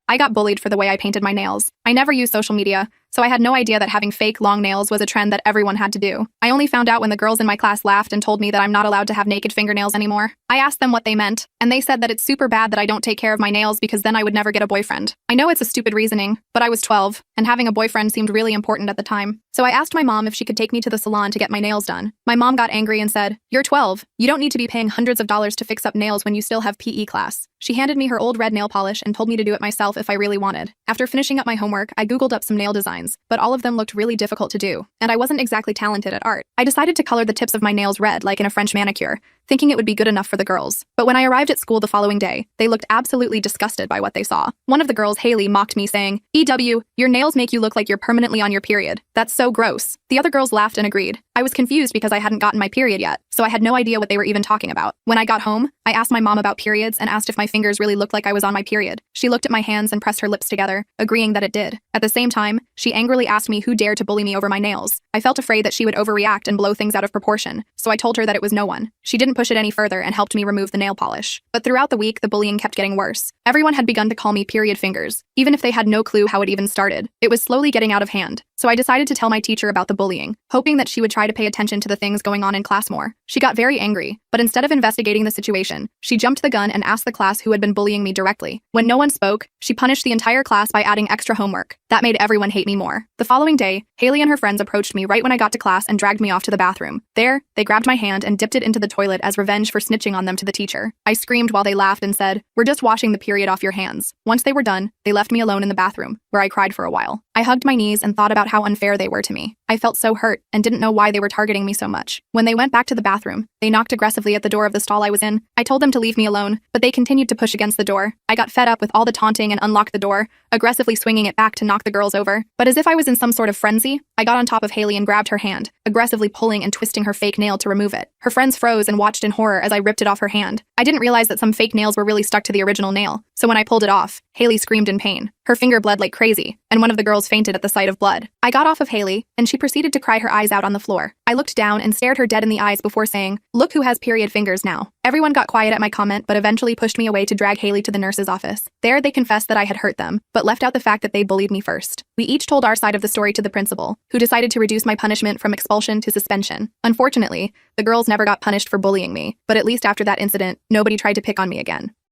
I got bullied for the way I painted my nails. I never used social media, so I had no idea that having fake long nails was a trend that everyone had to do. I only found out when the girls in my class laughed and told me that I'm not allowed to have naked fingernails anymore. I asked them what they meant, and they said that it's super bad that I don't take care of my nails because then I would never get a boyfriend. I know it's a stupid reasoning, but I was 12, and having a boyfriend seemed really important at the time. So I asked my mom if she could take me to the salon to get my nails done. My mom got angry and said, "You're 12. You don't need to be paying hundreds of dollars to fix up nails when you still have PE class." She handed me her old red nail polish and told me to do it myself if I really wanted. After finishing up my homework, I googled up some nail designs, but all of them looked really difficult to do, and I wasn't exactly talented at art. I decided to color the tips of my nails red like in a French manicure, thinking it would be good enough for the girls. But when I arrived at school the following day, they looked absolutely disgusted by what they saw. One of the girls, Haley, mocked me saying, "EW, your nails make you look like you're permanently on your period. That's so gross." The other girls laughed and agreed. I was confused because I hadn't gotten my period yet, so I had no idea what they were even talking about. When I got home, I asked my mom about periods and asked if my fingers really looked like I was on my period. She looked at my hands and pressed her lips together, agreeing that it did. At the same time, she angrily asked me who dared to bully me over my nails. I felt afraid that she would overreact and blow things out of proportion, so I told her that it was no one. She didn't push it any further and helped me remove the nail polish. But throughout the week, the bullying kept getting worse. Everyone had begun to call me period fingers, even if they had no clue how it even started. It was slowly getting out of hand, so I decided to tell my teacher about the bullying, hoping that she would try to pay attention to the things going on in class more. She got very angry, but instead of investigating the situation, she jumped the gun and asked the class who had been bullying me directly. When no one spoke, she punished the entire class by adding extra homework. That made everyone hate me more. The following day, Haley and her friends approached me right when I got to class and dragged me off to the bathroom. There, they grabbed my hand and dipped it into the toilet as revenge for snitching on them to the teacher. I screamed while they laughed and said, "We're just washing the period off your hands." Once they were done, they left me alone in the bathroom, where I cried for a while. I hugged my knees and thought about how unfair they were to me. I felt so hurt and didn't know why they were targeting me so much. When they went back to the bathroom, they knocked aggressively at the door of the stall I was in. I told them to leave me alone, but they continued to push against the door. I got fed up with all the taunting and unlocked the door, aggressively swinging it back to knock the girls over. But as if I was in some sort of frenzy, I got on top of Haley and grabbed her hand, aggressively pulling and twisting her fake nail to remove it. Her friends froze and watched in horror as I ripped it off her hand. I didn't realize that some fake nails were really stuck to the original nail, so when I pulled it off, Haley screamed in pain. Her finger bled like crazy, and one of the girls fainted at the sight of blood. I got off of Haley, and she proceeded to cry her eyes out on the floor. I looked down and stared her dead in the eyes before saying, "Look who has period fingers now." Everyone got quiet at my comment but eventually pushed me away to drag Haley to the nurse's office. There, they confessed that I had hurt them, but left out the fact that they bullied me first. We each told our side of the story to the principal, who decided to reduce my punishment from expulsion to suspension. Unfortunately, the girls never got punished for bullying me, but at least after that incident, nobody tried to pick on me again.